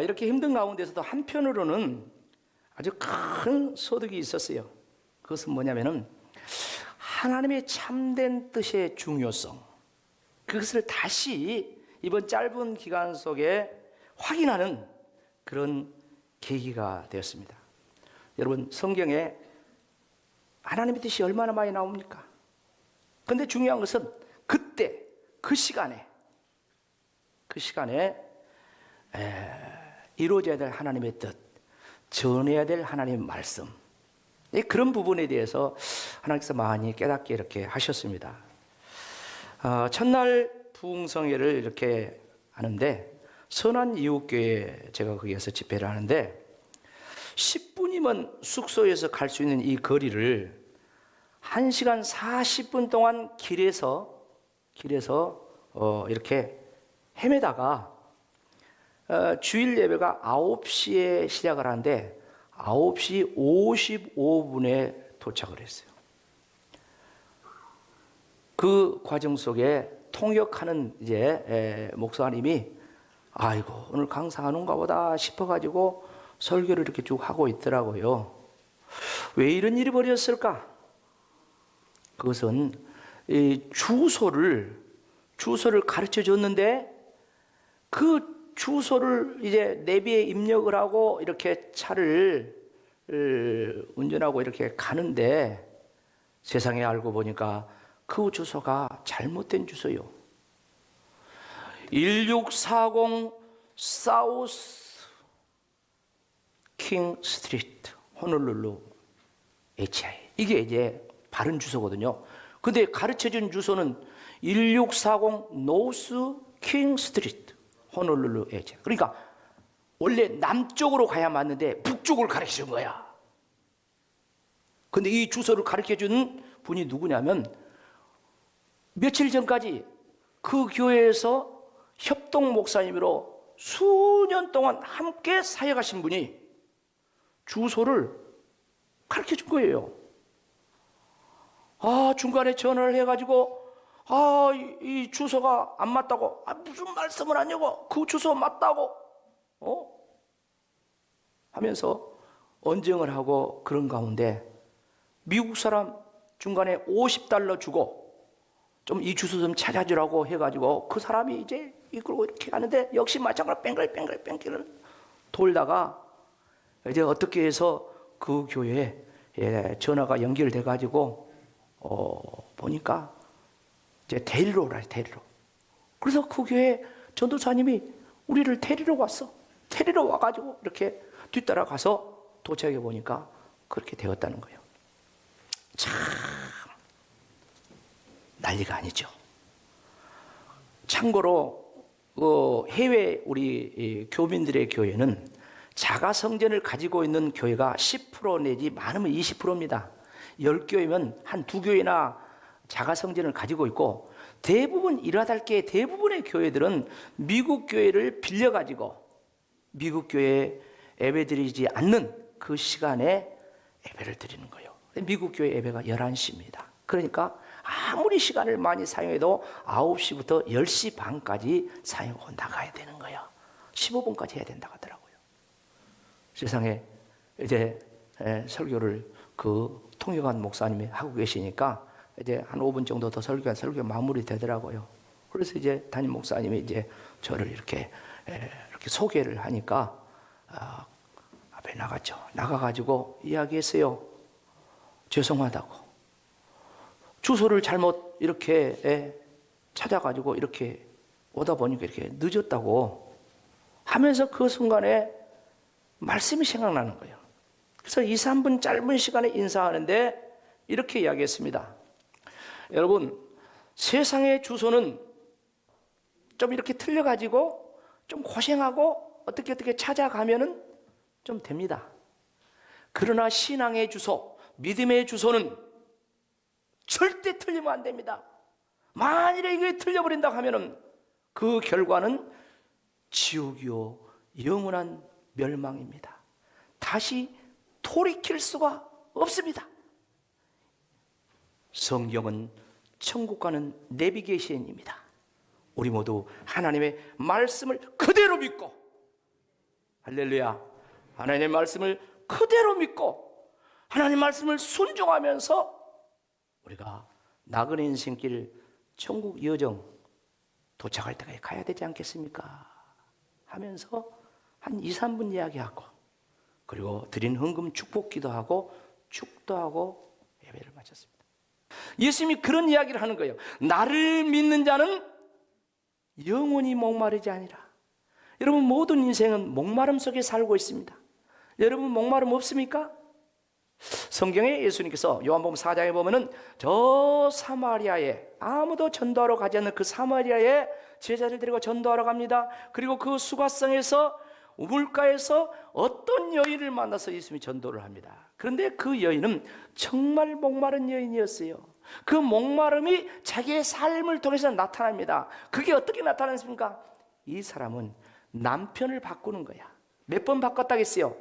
이렇게 힘든 가운데서도 한편으로는 아주 큰 소득이 있었어요. 그것은 뭐냐면은 하나님의 참된 뜻의 중요성, 그것을 다시 이번 짧은 기간 속에 확인하는 그런 계기가 되었습니다. 여러분, 성경에 하나님의 뜻이 얼마나 많이 나옵니까? 그런데 중요한 것은 그때 그 시간에 이루어져야 될 하나님의 뜻, 전해야 될 하나님의 말씀, 그런 부분에 대해서 하나님께서 많이 깨닫게 이렇게 하셨습니다. 첫날 부흥성회를 이렇게 하는데, 선한 이웃교회 제가 거기에서 집회를 하는데 10분이면 숙소에서 갈 수 있는 이 거리를 1시간 40분 동안 길에서 이렇게 헤매다가 주일 예배가 9시에 시작을 하는데 9시 55분에 도착을 했어요. 그 과정 속에 통역하는 이제 목사님이 아이고 오늘 강사하는가 보다 싶어가지고 설교를 이렇게 쭉 하고 있더라고요. 왜 이런 일이 벌어졌을까? 그것은 이 주소를 가르쳐 줬는데 그 주소를 이제 내비에 입력을 하고 이렇게 차를 운전하고 이렇게 가는데 세상에 알고 보니까 그 주소가 잘못된 주소요. 1640 사우스 킹 스트리트 호놀룰루 HI, 이게 이제 바른 주소거든요. 근데 가르쳐준 주소는 1640 노스 킹 스트리트 호놀룰루 HI. 그러니까 원래 남쪽으로 가야 맞는데 북쪽을 가르쳐준 거야. 근데 이 주소를 가르쳐준 분이 누구냐면 며칠 전까지 그 교회에서 협동 목사님으로 수년 동안 함께 사역하신 분이 주소를 가르쳐 준 거예요. 중간에 전화를 해가지고 이 주소가 안 맞다고. 무슨 말씀을 하냐고. 그 주소 맞다고 하면서 언쟁을 하고 그런 가운데 미국 사람 중간에 $50 주고 좀 이 주소 좀 찾아주라고 해가지고 그 사람이 이제 이끌고 이렇게 가는데 역시 마찬가지로 뺑글 돌다가 이제 어떻게 해서 그 교회에 전화가 연결돼가지고 보니까 이제 데리러 오라, 데리러. 그래서 그 교회 전도사님이 우리를 데리러 왔어. 데리러 와가지고 이렇게 뒤따라 가서 도착해 보니까 그렇게 되었다는 거예요. 참 난리가 아니죠. 참고로 해외 우리 교민들의 교회는 자가 성전을 가지고 있는 교회가 10% 내지 많으면 20%입니다. 10교회면 한 2교회나 자가 성전을 가지고 있고, 대부분 일화달계 대부분의 교회들은 미국 교회를 빌려 가지고 미국 교회에 예배드리지 않는 그 시간에 예배를 드리는 거예요. 미국 교회 예배가 11시입니다. 그러니까 아무리 시간을 많이 사용해도 9시부터 10시 반까지 사용하고 나가야 되는 거예요. 15분까지 해야 된다고 하더라고요. 세상에 이제 설교를 그 통역한 목사님이 하고 계시니까 이제 한 5분 정도 더 설교 마무리 되더라고요. 그래서 이제 담임 목사님이 이제 저를 이렇게 소개를 하니까 앞에 나갔죠. 나가가지고 이야기했어요. 죄송하다고. 주소를 잘못 이렇게 찾아가지고 이렇게 오다 보니까 이렇게 늦었다고 하면서 그 순간에 말씀이 생각나는 거예요. 그래서 2, 3분 짧은 시간에 인사하는데 이렇게 이야기했습니다. 여러분, 세상의 주소는 좀 이렇게 틀려가지고 좀 고생하고 어떻게 찾아가면은 좀 됩니다. 그러나 신앙의 주소, 믿음의 주소는 절대 틀리면 안 됩니다. 만일에 이게 틀려버린다고 하면은 그 결과는 지옥이요 영원한 멸망입니다. 다시 돌이킬 수가 없습니다. 성경은 천국 가는 내비게이션입니다. 우리 모두 하나님의 말씀을 그대로 믿고 할렐루야. 하나님의 말씀을 그대로 믿고 하나님의 말씀을 순종하면서 우리가 나그네 인생길 천국 여정 도착할 때까지 가야 되지 않겠습니까? 하면서 한 2, 3분 이야기하고 그리고 드린 헌금 축복 기도하고 축도하고 예배를 마쳤습니다. 예수님이 그런 이야기를 하는 거예요. 나를 믿는 자는 영원히 목마르지 아니라. 여러분 모든 인생은 목마름 속에 살고 있습니다. 여러분 목마름 없습니까? 성경에 예수님께서 요한복음 4장에 보면은 저 사마리아에 아무도 전도하러 가지 않는 그 사마리아에 제자를 데리고 전도하러 갑니다. 그리고 그 수가성에서 우물가에서 어떤 여인을 만나서 예수님이 전도를 합니다. 그런데 그 여인은 정말 목마른 여인이었어요. 그 목마름이 자기의 삶을 통해서 나타납니다. 그게 어떻게 나타났습니까? 이 사람은 남편을 바꾸는 거야. 몇 번 바꿨다겠어요?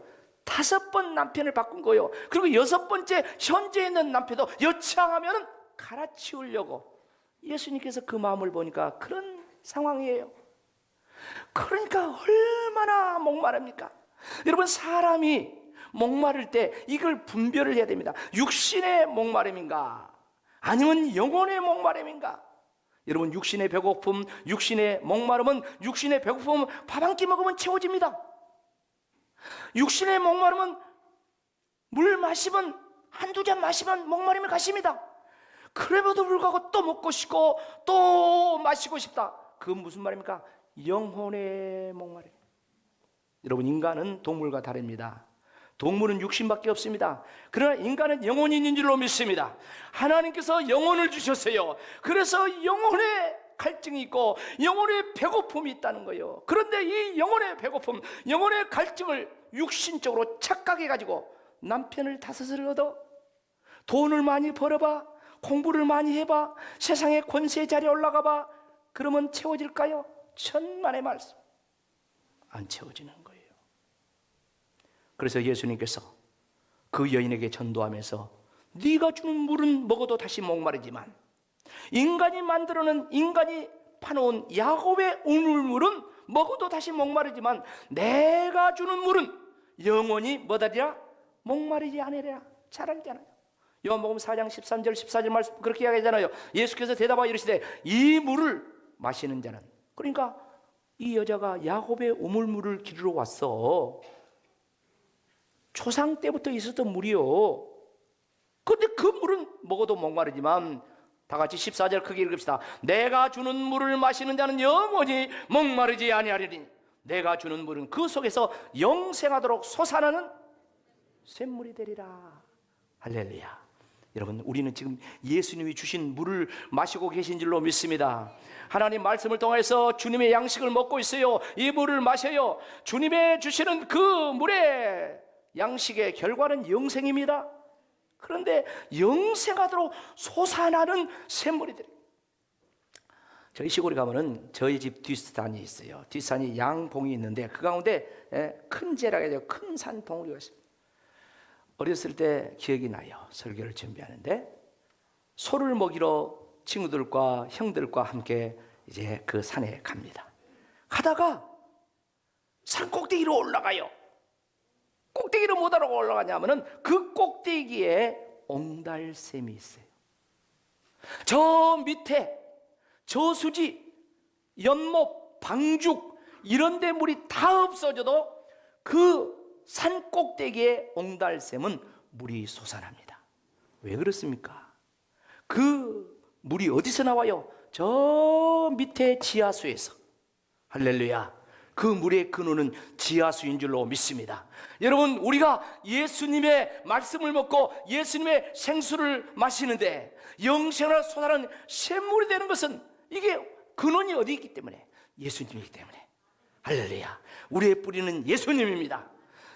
5번 남편을 바꾼 거예요. 그리고 6번째 현재 있는 남편도 여차하면 갈아치우려고. 예수님께서 그 마음을 보니까 그런 상황이에요. 그러니까 얼마나 목마릅니까? 여러분 사람이 목마를 때 이걸 분별을 해야 됩니다. 육신의 목마름인가 아니면 영혼의 목마름인가? 여러분 육신의 배고픔, 육신의 목마름은 육신의 배고픔은 밥 한 끼 먹으면 채워집니다. 육신의 목마름은 물 마시면 한두 잔 마시면 목마름이 가십니다. 그래도 불구하고 또 먹고 싶고 또 마시고 싶다. 그건 무슨 말입니까? 영혼의 목마름. 여러분 인간은 동물과 다릅니다. 동물은 육신밖에 없습니다. 그러나 인간은 영혼이 있는 줄로 믿습니다. 하나님께서 영혼을 주셨어요. 그래서 영혼의 갈증이 있고 영혼의 배고픔이 있다는 거예요. 그런데 이 영혼의 배고픔, 영혼의 갈증을 육신적으로 착각해가지고 남편을 5을 얻어 돈을 많이 벌어봐, 공부를 많이 해봐, 세상의 권세 자리에 올라가봐. 그러면 채워질까요? 천만의 말씀. 안 채워지는 거예요. 그래서 예수님께서 그 여인에게 전도하면서 네가 주는 물은 먹어도 다시 목마르지만 인간이 만들어놓은, 인간이 파놓은 야곱의 우물물은 먹어도 다시 목마르지만 내가 주는 물은 영원히 뭐다리라? 목마르지 않으리라. 잘 알잖아요. 요한복음 4장 13절 14절 말씀 그렇게 이야기하잖아요. 예수께서 대답하여 이르시되 이 물을 마시는 자는, 그러니까 이 여자가 야곱의 우물물을 기르러 왔어. 초상 때부터 있었던 물이요. 그런데 그 물은 먹어도 목마르지만, 다 같이 14절 크게 읽읍시다. 내가 주는 물을 마시는 자는 영원히 목마르지 아니하리니 내가 주는 물은 그 속에서 영생하도록 솟아나는 샘물이 되리라. 할렐루야. 여러분 우리는 지금 예수님이 주신 물을 마시고 계신 줄로 믿습니다. 하나님 말씀을 통해서 주님의 양식을 먹고 있어요. 이 물을 마셔요. 주님의 주시는 그 물의 양식의 결과는 영생입니다. 그런데 영생하도록 솟아나는 샘물이 되리라. 저희 시골에 가면은 저희 집 뒷산이 있어요. 뒷산이 양봉이 있는데 그 가운데 큰 제라가 되고 큰 산 봉우리가 있습니다. 어렸을 때 기억이 나요. 설교를 준비하는데 소를 먹이러 친구들과 형들과 함께 이제 그 산에 갑니다. 가다가 산 꼭대기로 올라가요. 꼭대기로 뭐하러 올라가냐면은 그 꼭대기에 옹달샘이 있어요. 저 밑에 저수지, 연못, 방죽 이런 데 물이 다 없어져도 그 산 꼭대기에 옹달샘은 물이 솟아납니다. 왜 그렇습니까? 그 물이 어디서 나와요? 저 밑에 지하수에서. 할렐루야. 그 물의 근원은 지하수인 줄로 믿습니다. 여러분 우리가 예수님의 말씀을 먹고 예수님의 생수를 마시는데 영생을 솟아나는 샘물이 되는 것은 이게 근원이 어디 있기 때문에? 예수님이기 때문에. 할렐루야. 우리의 뿌리는 예수님입니다.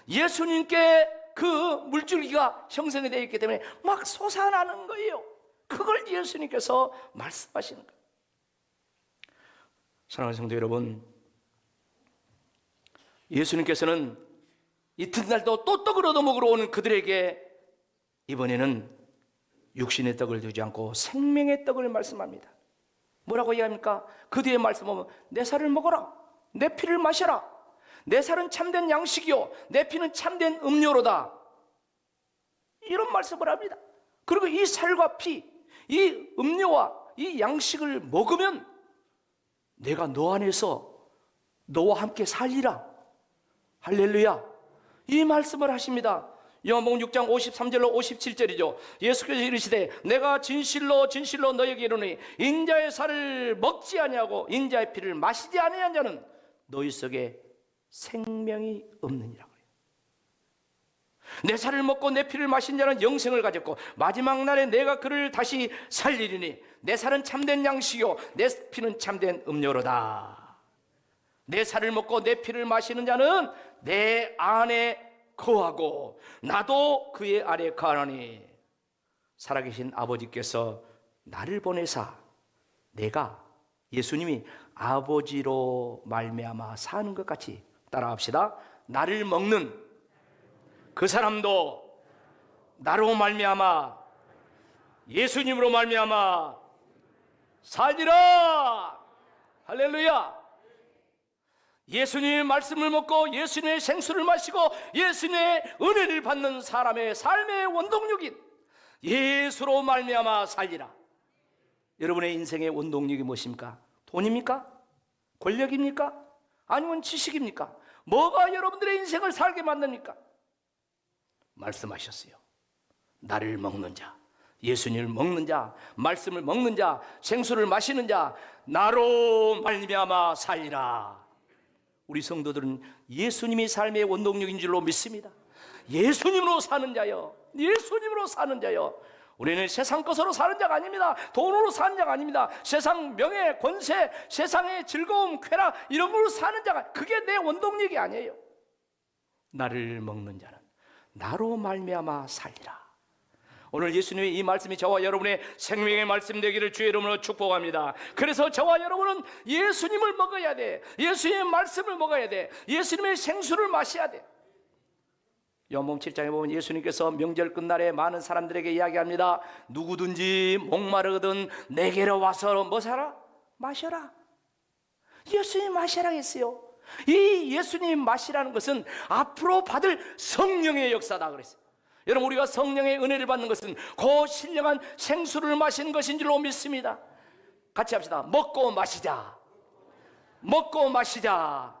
예수님께 그 물줄기가 형성이 되어 있기 때문에 막 솟아나는 거예요. 그걸 예수님께서 말씀하시는 거예요. 사랑하는 성도 여러분, 예수님께서는 이튿날도 또 떡을 얻어먹으러 오는 그들에게 이번에는 육신의 떡을 주지 않고 생명의 떡을 말씀합니다. 뭐라고 얘기합니까? 그 뒤에 말씀하면 내 살을 먹어라, 내 피를 마셔라, 내 살은 참된 양식이요 내 피는 참된 음료로다. 이런 말씀을 합니다. 그리고 이 살과 피, 이 음료와 이 양식을 먹으면 내가 너 안에서 너와 함께 살리라. 할렐루야. 이 말씀을 하십니다. 요한복음 6장 53절로 57절이죠. 예수께서 이르시되 내가 진실로 진실로 너에게 이르노니 인자의 살을 먹지 아니하고 인자의 피를 마시지 아니한 자는 너희 속에 생명이 없느니라. 내 살을 먹고 내 피를 마신 자는 영생을 가졌고 마지막 날에 내가 그를 다시 살리리니 내 살은 참된 양식이요 내 피는 참된 음료로다. 내 살을 먹고 내 피를 마시는 자는 내 안에 거하고 나도 그의 아래 거하노니 살아계신 아버지께서 나를 보내사 내가 예수님이 아버지로 말미암아 사는 것 같이 따라합시다. 나를 먹는 그 사람도 나로 말미암아 예수님으로 말미암아 살리라. 할렐루야. 예수님의 말씀을 먹고 예수님의 생수를 마시고 예수님의 은혜를 받는 사람의 삶의 원동력인 예수로 말미암아 살리라. 여러분의 인생의 원동력이 무엇입니까? 돈입니까? 권력입니까? 아니면 지식입니까? 뭐가 여러분들의 인생을 살게 만듭니까? 말씀하셨어요. 나를 먹는 자, 예수님을 먹는 자, 말씀을 먹는 자, 생수를 마시는 자, 나로 말미암아 살리라. 우리 성도들은 예수님이 삶의 원동력인 줄로 믿습니다. 예수님으로 사는 자요, 예수님으로 사는 자요. 우리는 세상 것으로 사는 자가 아닙니다. 돈으로 사는 자가 아닙니다. 세상 명예, 권세, 세상의 즐거움, 쾌락 이런 걸로 사는 자가, 그게 내 원동력이 아니에요. 나를 먹는 자는 나로 말미암아 살리라. 오늘 예수님의 이 말씀이 저와 여러분의 생명의 말씀 되기를 주의 이름으로 축복합니다. 그래서 저와 여러분은 예수님을 먹어야 돼. 예수님의 말씀을 먹어야 돼. 예수님의 생수를 마셔야 돼. 요한복음 7장에 보면 예수님께서 명절 끝날에 많은 사람들에게 이야기합니다. 누구든지 목마르거든 내게로 와서 뭐 사라? 마셔라. 예수님 마시라 했어요. 이 예수님 마시라는 것은 앞으로 받을 성령의 역사다 그랬어요. 여러분, 우리가 성령의 은혜를 받는 것은 그 신령한 생수를 마시는 것인 줄로 믿습니다. 같이 합시다. 먹고 마시자. 먹고 마시자.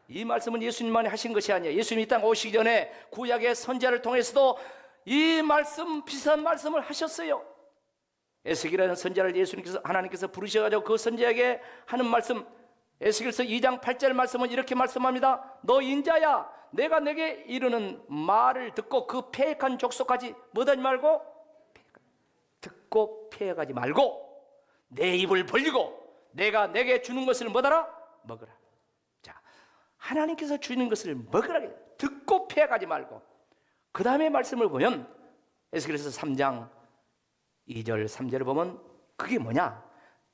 이 말씀은 예수님만이 하신 것이 아니에요. 예수님이 이 땅 오시기 전에 구약의 선지자를 통해서도 이 말씀, 비슷한 말씀을 하셨어요. 에스겔이라는 선지자를 예수님께서, 하나님께서 부르셔가지고 그 선지자에게 하는 말씀, 에스겔서 2장 8절 말씀은 이렇게 말씀합니다. 너 인자야, 내가 내게 이르는 말을 듣고 그 패역한 족속까지 뭐하지 말고, 듣고 패역하지 말고 내 입을 벌리고 내가 내게 주는 것을 뭐하라? 먹으라. 자, 하나님께서 주는 것을 먹으라. 듣고 패역하지 말고. 그 다음에 말씀을 보면 에스겔서 3장 2절 3절을 보면 그게 뭐냐?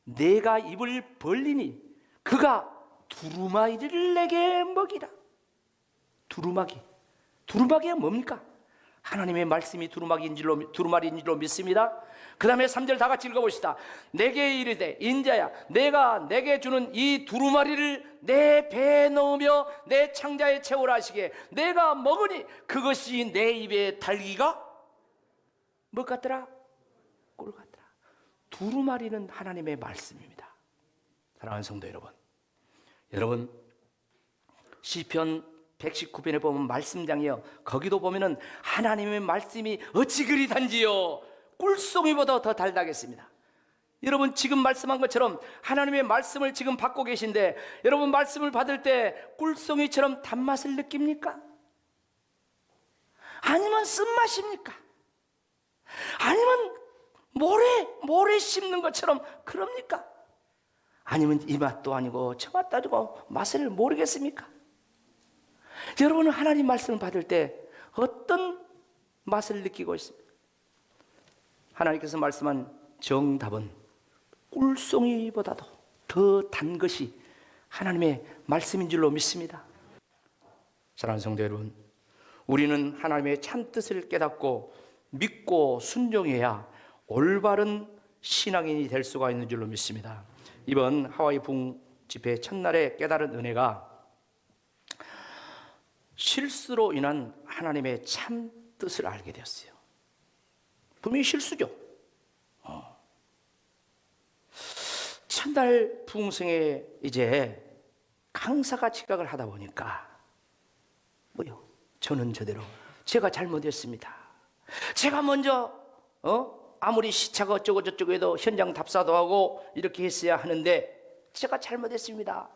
내가 입을 벌리니 그가 두루마기를 내게 먹이라. 두루마기가 뭡니까? 하나님의 말씀이 두루마리인 줄로 믿습니다. 그 다음에 3절 다 같이 읽어봅시다. 내게 이르되 인자야, 내가 내게 주는 이 두루마리를 내 배에 넣으며 내 창자에 채우라 하시기에 내가 먹으니 그것이 내 입에 달기가 뭐 같더라? 꿀 같더라. 두루마리는 하나님의 말씀입니다. 사랑하는 성도 여러분, 시편 119편에 보면 말씀장이요, 거기도 보면은 하나님의 말씀이 어찌 그리 단지요 꿀송이보다 더 달다겠습니다. 여러분, 지금 말씀한 것처럼 하나님의 말씀을 지금 받고 계신데 여러분 말씀을 받을 때 꿀송이처럼 단맛을 느낍니까? 아니면 쓴맛입니까? 아니면 모래 씹는 것처럼 그럽니까? 아니면 이 맛도 아니고 저 맛도 아니고 맛을 모르겠습니까? 여러분은 하나님 말씀을 받을 때 어떤 맛을 느끼고 있습니까? 하나님께서 말씀한 정답은 꿀송이보다도 더 단 것이 하나님의 말씀인 줄로 믿습니다. 사랑하는 성도 여러분, 우리는 하나님의 참뜻을 깨닫고 믿고 순종해야 올바른 신앙인이 될 수가 있는 줄로 믿습니다. 이번 하와이 부흥 집회 첫날에 깨달은 은혜가 실수로 인한 하나님의 참 뜻을 알게 되었어요. 분명히 실수죠. 첫날 부흥성에 이제 강사가 지각을 하다 보니까 저는 저대로 제가 잘못했습니다. 제가 먼저 아무리 시차가 어쩌고 저쩌고 해도 현장 답사도 하고 이렇게 했어야 하는데 제가 잘못했습니다.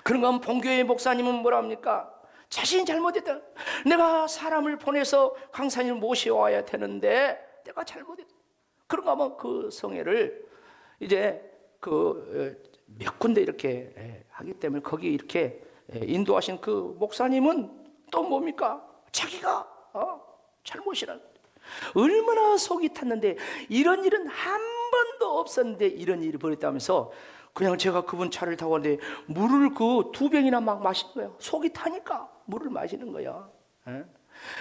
그런가 하면 본교회 목사님은 뭐라 합니까? 자신이 잘못했다. 내가 사람을 보내서 강사님을 모셔와야 되는데 내가 잘못했다. 그런가 하면 그 성회를 이제 몇 군데 이렇게 하기 때문에 거기 이렇게 인도하신 그 목사님은 또 뭡니까? 자기가 잘못이라. 얼마나 속이 탔는데 이런 일은 한 번도 없었는데 이런 일이 벌었다면서 그냥 제가 그분 차를 타고 왔는데 물을 그 2병이나 막 마신 거예요. 속이 타니까 물을 마시는 거야.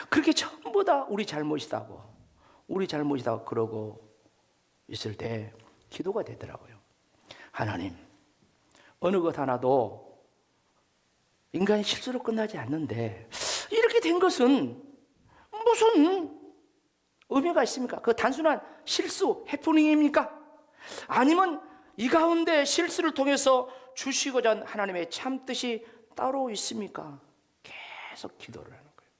그렇게 전부 다 우리 잘못이다고 그러고 있을 때 기도가 되더라고요. 하나님, 어느 것 하나도 인간이 실수로 끝나지 않는데 이렇게 된 것은 무슨 의미가 있습니까? 그 단순한 실수, 해프닝입니까? 아니면 이 가운데 실수를 통해서 주시고자 한 하나님의 참 뜻이 따로 있습니까? 계속 기도를 하는 거예요.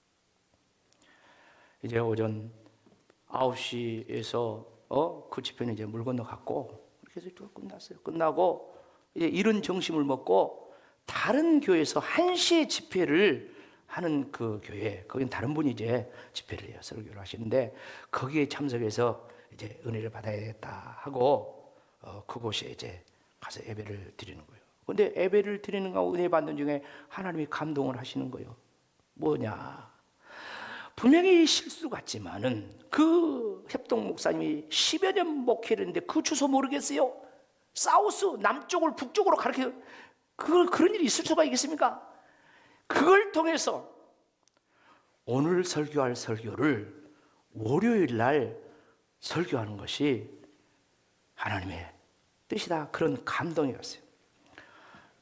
이제 오전 9시에서 그 집회는 이제 물 건너 갔고 그렇게 해서 끝났어요. 끝나고 이제 이른 점심을 먹고 다른 교회에서 1시에 집회를 하는 그 교회, 거긴 다른 분이 이제 집회를 해요. 설교를 하시는데 거기에 참석해서 이제 은혜를 받아야겠다 하고 그곳에 이제 가서 예배를 드리는 거예요. 근데 예배를 드리는 거 은혜 받는 중에 하나님이 감동을 하시는 거예요. 뭐냐? 분명히 실수 같지만은 그 협동 목사님이 10여 년 목회를 했는데 그 주소 모르겠어요? 사우스, 남쪽을 북쪽으로 가르쳐 그런 일이 있을 수가 있겠습니까? 그걸 통해서 오늘 설교할 설교를 월요일 날 설교하는 것이 하나님의 뜻이다. 그런 감동이 왔어요.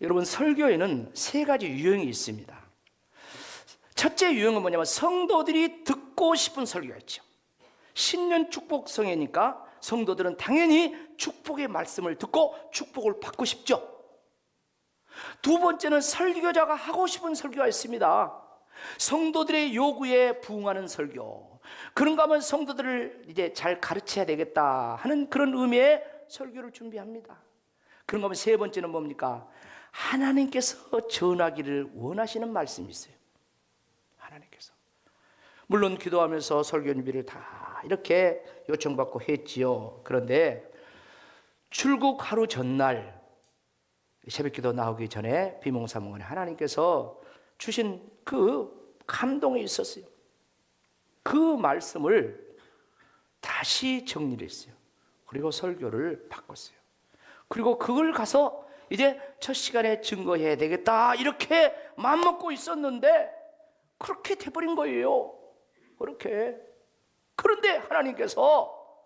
여러분, 설교에는 3가지 유형이 있습니다. 첫째 유형은 뭐냐면 성도들이 듣고 싶은 설교가 있죠. 신년 축복 성회니까 성도들은 당연히 축복의 말씀을 듣고 축복을 받고 싶죠. 두 번째는 설교자가 하고 싶은 설교가 있습니다. 성도들의 요구에 부응하는 설교. 그런가 하면 성도들을 이제 잘 가르쳐야 되겠다 하는 그런 의미의 설교를 준비합니다. 그런가 하면 세 번째는 뭡니까? 하나님께서 전하기를 원하시는 말씀이 있어요. 하나님께서. 물론 기도하면서 설교 준비를 다 이렇게 요청받고 했지요. 그런데 출국 하루 전날 새벽기도 나오기 전에 비몽사몽간에 하나님께서 주신 그 감동이 있었어요. 그 말씀을 다시 정리를 했어요. 그리고 설교를 바꿨어요. 그리고 그걸 가서 이제 첫 시간에 증거해야 되겠다 이렇게 마음먹고 있었는데 그렇게 돼버린 거예요. 그렇게. 그런데 하나님께서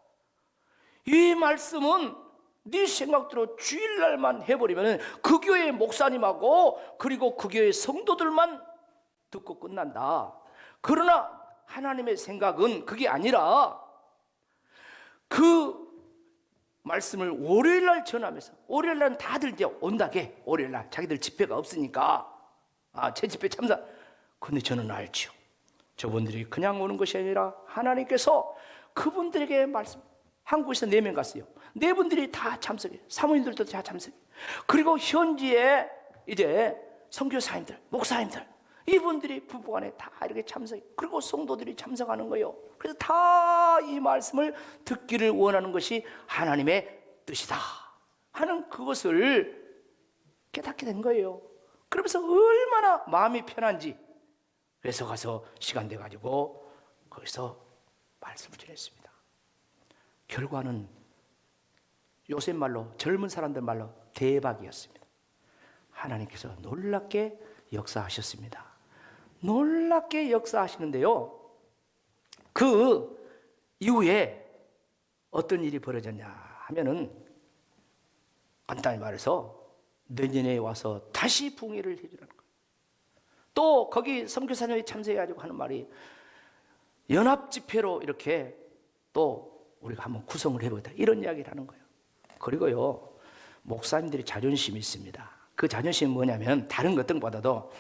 이 말씀은 네 생각대로 주일날만 해버리면 그 교회 목사님하고 그리고 그 교회 성도들만 듣고 끝난다. 그러나 하나님의 생각은 그게 아니라 그 말씀을 월요일날 전하면서 월요일날은 다들 이제 온다게 월요일날 자기들 집회가 없으니까 제 집회 참사. 근데 저는 알죠. 저분들이 그냥 오는 것이 아니라 하나님께서 그분들에게 말씀. 한국에서 4명 갔어요. 4분들이 다 참석해요. 사모님들도 다 참석해요. 그리고 현지에 이제 선교사님들, 목사님들 이분들이 부부간에 다 이렇게 참석해요. 그리고 성도들이 참석하는 거예요. 그래서 다 이 말씀을 듣기를 원하는 것이 하나님의 뜻이다 하는 그것을 깨닫게 된 거예요. 그러면서 얼마나 마음이 편한지 그래서 가서 시간 돼가지고 거기서 말씀을 전했습니다. 결과는 요새 말로 젊은 사람들 말로 대박이었습니다. 하나님께서 놀랍게 역사하셨습니다. 놀랍게 역사하시는데요. 그 이후에 어떤 일이 벌어졌냐 하면은 간단히 말해서 내년에 와서 다시 붕괴를 해주라는 거예요. 또 거기 선교사님이 참석해가지고 하는 말이 연합집회로 이렇게 또 우리가 한번 구성을 해보자 이런 이야기를 하는 거예요. 그리고요 목사님들이 자존심이 있습니다. 그 자존심이 뭐냐면 다른 것들보다도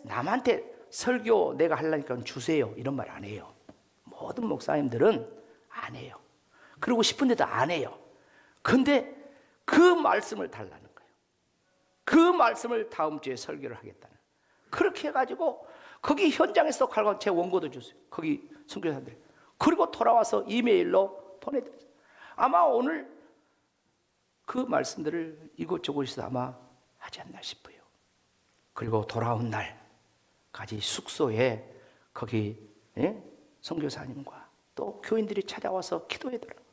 남한테 설교 내가 하려니까 주세요 이런 말 안 해요. 모든 목사님들은 안 해요. 그러고 싶은데도 안 해요. 근데 그 말씀을 달라는 거예요. 그 말씀을 다음 주에 설교를 하겠다는. 그렇게 해가지고 거기 현장에서 갈고 제 원고도 줬어요. 거기 선교사들. 그리고 돌아와서 이메일로 보내드렸어요. 아마 오늘 그 말씀들을 이곳저곳에서 아마 하지 않나 싶어요. 그리고 돌아온 날까지 숙소에 거기 선교사님과 또 교인들이 찾아와서 기도해더라고요.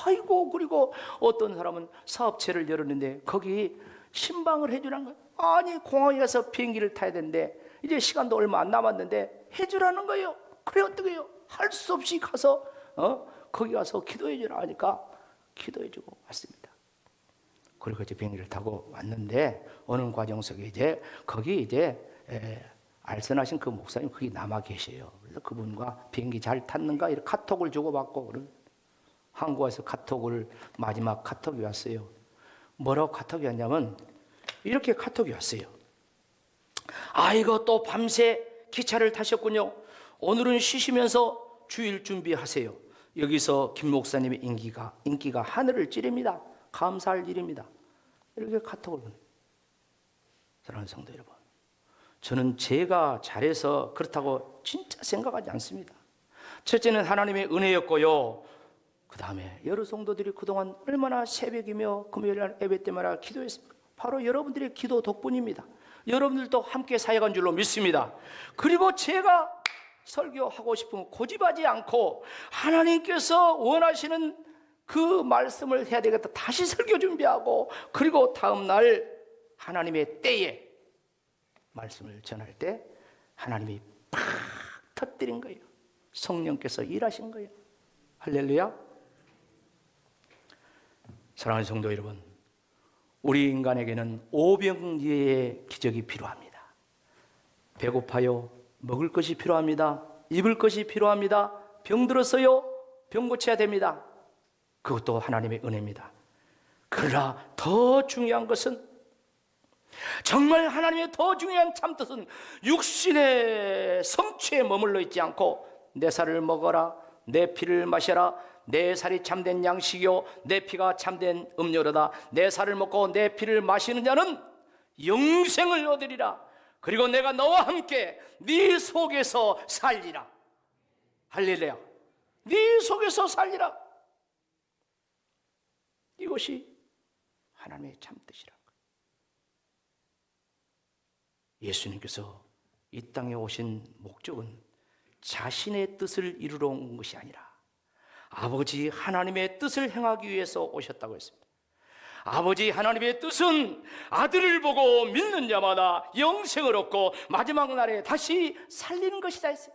아이고, 그리고 어떤 사람은 사업체를 열었는데 거기 신방을 해주라는 거예요. 아니 공항에 가서 비행기를 타야 되는데 이제 시간도 얼마 안 남았는데 해주라는 거예요. 그래 어떻게 해요? 할 수 없이 가서 거기 가서 기도해 주라 하니까 기도해 주고 왔습니다. 그리고 이제 비행기를 타고 왔는데 어느 과정 속에 이제 거기 이제 알선하신 그 목사님 거기 남아 계세요. 그래서 그분과 비행기 잘 탔는가 이렇게 카톡을 주고받고 한국에서 카톡을 마지막 카톡이 왔어요. 뭐라고 카톡이 왔냐면 이렇게 카톡이 왔어요. 아이고 또 밤새 기차를 타셨군요. 오늘은 쉬시면서 주일 준비하세요. 여기서 김 목사님의 인기가 하늘을 찌릅니다. 감사할 일입니다. 이렇게 카톡을 보내요. 사랑하는 성도 여러분, 저는 제가 잘해서 그렇다고 진짜 생각하지 않습니다. 첫째는 하나님의 은혜였고요. 그 다음에 여러 성도들이 그동안 얼마나 새벽이며 금요일 예배 때마다 기도했습니까? 바로 여러분들의 기도 덕분입니다. 여러분들도 함께 사역한 줄로 믿습니다. 그리고 제가 설교하고 싶으면 고집하지 않고 하나님께서 원하시는 그 말씀을 해야 되겠다. 다시 설교 준비하고 그리고 다음 날 하나님의 때에 말씀을 전할 때 하나님이 팍 터뜨린 거예요. 성령께서 일하신 거예요. 할렐루야. 사랑하는 성도 여러분, 우리 인간에게는 오병이어의 기적이 필요합니다. 배고파요? 먹을 것이 필요합니다. 입을 것이 필요합니다. 병들었어요? 병 고쳐야 됩니다. 그것도 하나님의 은혜입니다. 그러나 더 중요한 것은 정말 하나님의 더 중요한 참뜻은 육신의 성취에 머물러 있지 않고 내 살을 먹어라, 내 피를 마셔라, 내 살이 참된 양식이요 내 피가 참된 음료로다. 내 살을 먹고 내 피를 마시는 자는 영생을 얻으리라. 그리고 내가 너와 함께 네 속에서 살리라. 할렐루야. 네 속에서 살리라. 이것이 하나님의 참뜻이라. 예수님께서 이 땅에 오신 목적은 자신의 뜻을 이루러 온 것이 아니라 아버지 하나님의 뜻을 행하기 위해서 오셨다고 했습니다. 아버지 하나님의 뜻은 아들을 보고 믿는 자마다 영생을 얻고 마지막 날에 다시 살리는 것이다 했어요.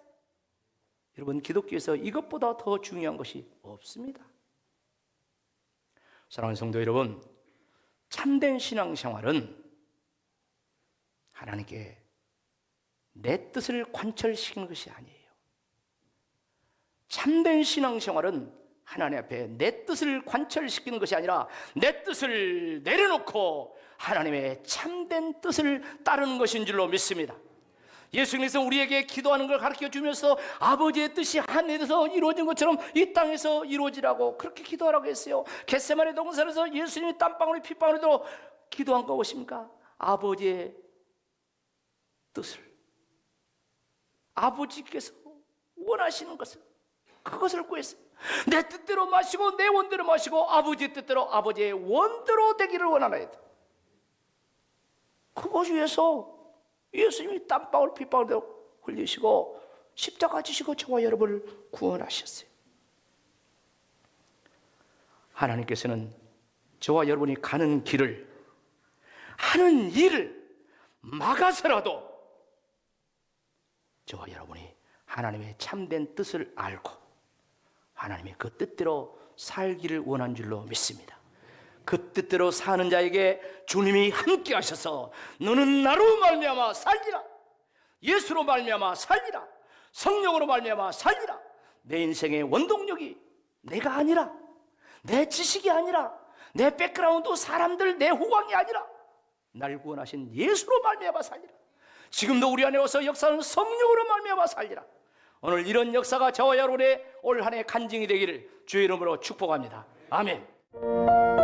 여러분, 기독교에서 이것보다 더 중요한 것이 없습니다. 사랑하는 성도 여러분, 참된 신앙생활은 하나님께 내 뜻을 관철시키는 것이 아니에요. 참된 신앙생활은 하나님 앞에 내 뜻을 관철시키는 것이 아니라 내 뜻을 내려놓고 하나님의 참된 뜻을 따르는 것인 줄로 믿습니다. 예수님께서 우리에게 기도하는 걸 가르쳐 주면서 아버지의 뜻이 하늘에서 이루어진 것처럼 이 땅에서 이루어지라고 그렇게 기도하라고 했어요. 겟세마네 동산에서 예수님이 땀방울이 핏방울이도 기도한 거 보십니까? 아버지의 뜻을, 아버지께서 원하시는 것을, 그것을 구했어요. 내 뜻대로 마시고 내 원대로 마시고 아버지의 뜻대로 아버지의 원대로 되기를 원하나이다. 그것을 위해서 예수님이 땀방울 핏방울도 흘리시고 십자가 지시고 저와 여러분을 구원하셨어요. 하나님께서는 저와 여러분이 가는 길을, 하는 일을 막아서라도 저와 여러분이 하나님의 참된 뜻을 알고 하나님의 그 뜻대로 살기를 원한 줄로 믿습니다. 그 뜻대로 사는 자에게 주님이 함께 하셔서 너는 나로 말미암아 살리라. 예수로 말미암아 살리라. 성령으로 말미암아 살리라. 내 인생의 원동력이 내가 아니라, 내 지식이 아니라, 내 백그라운드 사람들, 내 호강이 아니라 날 구원하신 예수로 말미암아 살리라. 지금도 우리 안에 와서 역사하는 성령으로 말미암아 살리라. 오늘 이런 역사가 저와 여러분의 올 한 해 간증이 되기를 주의 이름으로 축복합니다. 아멘.